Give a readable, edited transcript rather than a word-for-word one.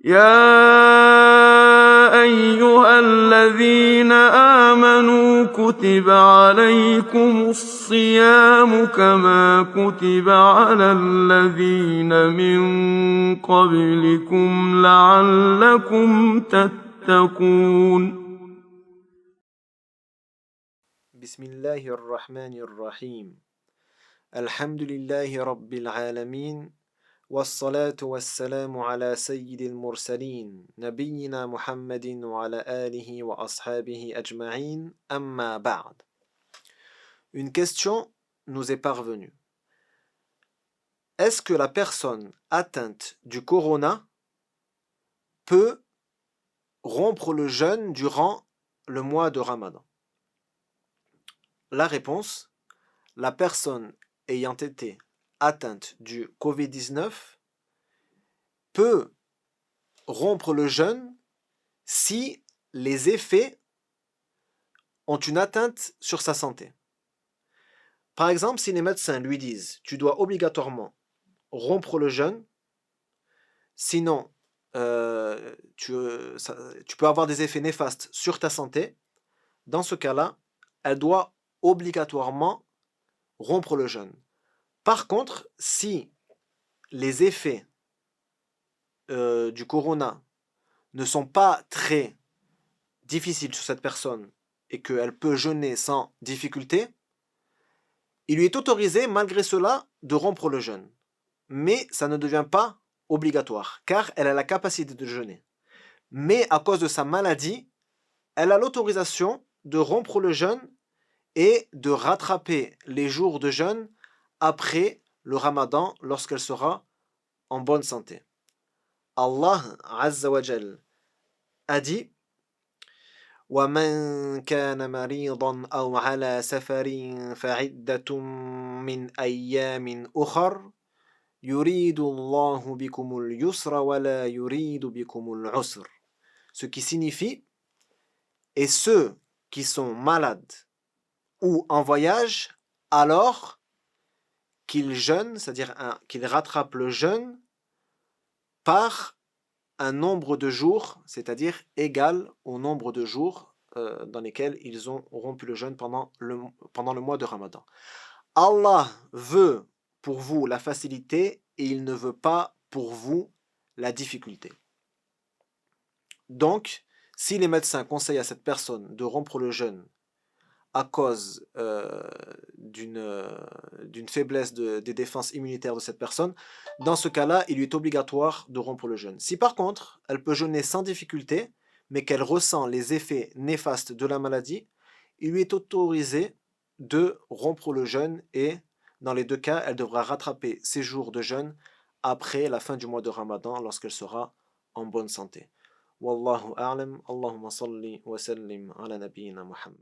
يا أيها الذين آمنوا كتب عليكم الصيام كما كتب على الذين من قبلكم لعلكم تتقون. بسم الله الرحمن الرحيم. الحمد لله رب العالمين، والصلاة والسلام على سيد المرسلين نبينا محمد وعلى آله وأصحابه أجمعين أما بعد. Une question nous est parvenue. Est-ce que la personne atteinte du corona peut rompre le jeûne durant le mois de Ramadan? La réponse: la personne ayant été atteinte du Covid-19 peut rompre le jeûne si les effets ont une atteinte sur sa santé. Par exemple, si les médecins lui disent tu dois obligatoirement rompre le jeûne, sinon tu peux avoir des effets néfastes sur ta santé, dans ce cas-là, elle doit obligatoirement rompre le jeûne. Par contre, si les effets du corona ne sont pas très difficiles sur cette personne et qu'elle peut jeûner sans difficulté, il lui est autorisé malgré cela de rompre le jeûne. Mais ça ne devient pas obligatoire, car elle a la capacité de jeûner. Mais à cause de sa maladie, elle a l'autorisation de rompre le jeûne et de rattraper les jours de jeûne après le Ramadan lorsqu'elle sera en bonne santé. Allah Azza wa Jal a dit: وَمَنْ كَانَ مَرِيضًا أَوْ عَلَى سَفَرٍ فَعِدَّةٌ مِّنْ أَيَّامٍ أُخَرَ يُرِيدُ اللَّهُ بِكُمُ الْيُسْرَ وَلَا يُرِيدُ بِكُمُ الْعُسْرَ. Ce qui signifie: et ceux qui sont malades ou en voyage, alors qu'ils jeûnent, c'est-à-dire qu'ils rattrapent le jeûne par un nombre de jours, c'est-à-dire égal au nombre de jours dans lesquels ils ont rompu le jeûne pendant le mois de Ramadan. Allah veut pour vous la facilité et il ne veut pas pour vous la difficulté. Donc, si les médecins conseillent à cette personne de rompre le jeûne à cause d'une faiblesse des défenses immunitaires de cette personne, dans ce cas-là, il lui est obligatoire de rompre le jeûne. Si par contre, elle peut jeûner sans difficulté, mais qu'elle ressent les effets néfastes de la maladie, il lui est autorisé de rompre le jeûne et, dans les deux cas, elle devra rattraper ses jours de jeûne après la fin du mois de Ramadan lorsqu'elle sera en bonne santé. Wallahu a'lam, Allahumma salli wa sallim ala nabiyyina Muhammad.